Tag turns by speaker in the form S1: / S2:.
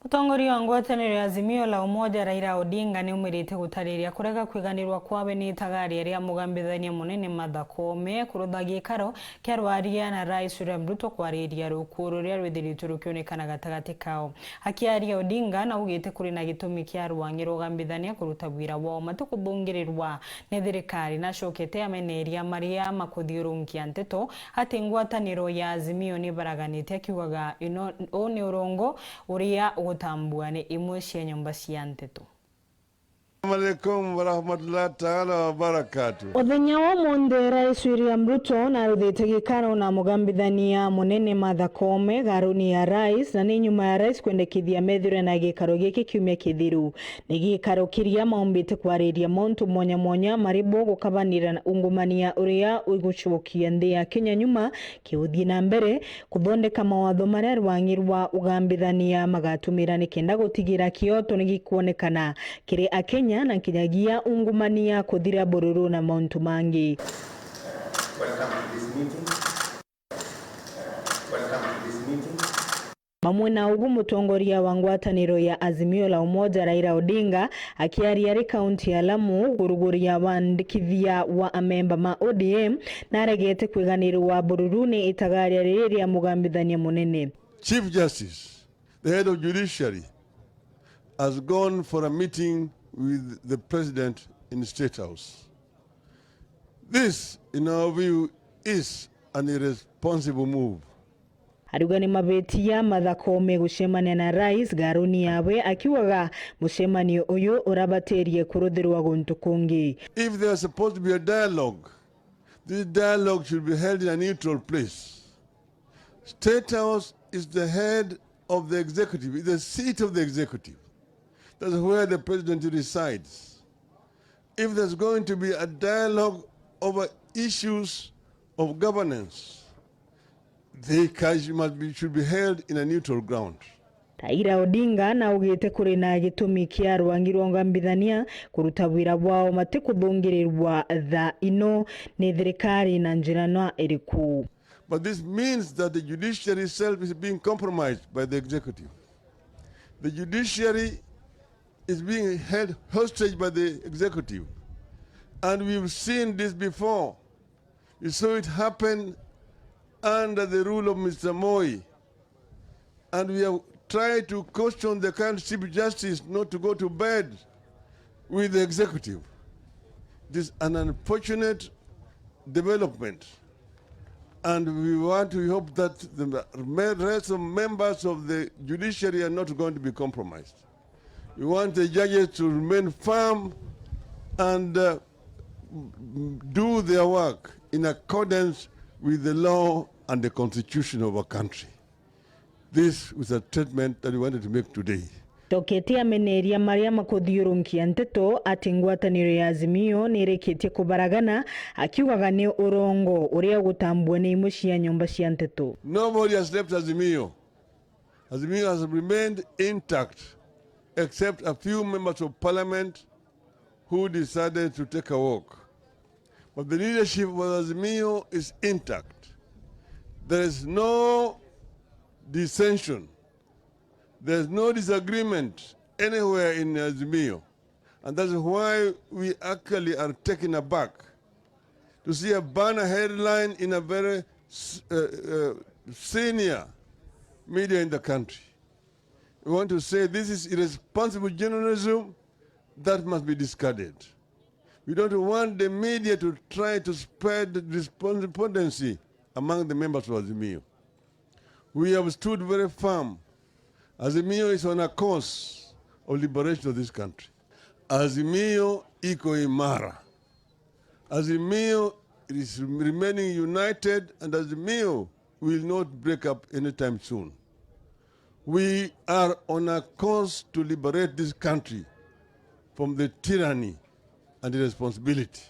S1: Mutongoria wa ngwatanĩro ya Azimio la Umoja Raila Odinga ni umirite gutariria kurega kwiganirwa kwawe ni itagaria ria mugambithania munene Martha Koome kurutha gikaro kia BARIA na RAIS RUTO kwariria rukuru ria rwithiritwo rukionekana gatagati kao. Akiaria Odinga na ugite kuri na gitumi kia rwangi rugambithania kuruta wira wao matukubungirirwa ni thirikari na cokete ameneria maria makuthiurunkia nteto ati ngwatanĩro ya Azimio ni baraganite akiugaga ino ni urongo uria gutambua ni imwe cia nyumba cia nteto.
S2: Assalamualaikum warahmatullahi ta'ala wabarakatuh.
S1: Othenya wa monde RAIS RUTO na ruthite gikaro na mugambithania munene Martha Koome garuni ya RAIS na ni nyuma ya RAIS kwendekithia methire na gikaro giki kiumia kithiru. Ni gikaro kiria maumbite kwariria montu mwanya mwanya maribo gukabanira na ungumania uria ugucokia nthi ya Kenya nyuma kiuthie na mbere kuthondeka mawatho maria rwangirwa ugambithania magatumira ni kenda gutigira kioto ni gikuonekana kiri Kenya na kinyagia ungumania kuthira bororo na mauntu mangi. Mamwe na ugu mutongoria wa ngwatanĩro ya Azimio la Umoja Raila Odinga akiaria ri kaunti ya Lamu guruguria wandikithia wa amemba ma ODM na regete kwiganirwa bororo ni itagaria riria mugambithania munene.
S2: Chief Justice, the head of judiciary, has gone for a meeting with the president in the State House. This, in our view, is an irresponsible move.
S1: Ariuga ni mabetia Martha Koome gucemania na RAIS garuni yawe akiugaga mucemanio uyu urabaterie kuruthirwa guntu kungi.
S2: If there is supposed to be a dialogue, this dialogue should be held in a neutral place. State House is the head of the executive, is the seat of the executive. That's where the president resides. If there's going to be a dialogue over issues of governance, they should be held in a neutral ground.
S1: Raila Odinga na ugite kuri na gitumi kia rwangi rwangambithania kuruta wira wao matikuthungirirwa tha ino ni thirikari na njira no iriku.
S2: But this means that the judiciary itself is being compromised by the executive. The judiciary is being held hostage by the executive. And we've seen this before. We saw it happen under the rule of Mr. Moi. And we have tried to caution the current Chief Justice not to go to bed with the executive. This is an unfortunate development. And we hope that the rest of members of the judiciary are not going to be compromised. We want the judges to remain firm and do their work in accordance with the law and the constitution of our country. This was a statement that we wanted to make today.
S1: Toketi ameneria maria makuthiurunkia nteto ati ngwatanĩro ya Azimio nirikitie kubaragana akiugaga ni urongo uria gutambua ni imwe cia nyumba cia nteto.
S2: Nobody has left Azimio. Azimio has remained intact, except a few members of parliament who decided to take a walk. But the leadership of Azimio is intact. There is no dissension. There is no disagreement anywhere in Azimio. And that's why we actually are taken aback to see a banner headline in a very senior media in the country. We want to say this is irresponsible journalism that must be discarded. We don't want the media to try to spread despondency among the members of Azimio. We have stood very firm. Azimio is on a course of liberation of this country. Azimio iko imara. Azimio is remaining united, and Azimio will not break up anytime soon. We are on a course to liberate this country from the tyranny and the responsibility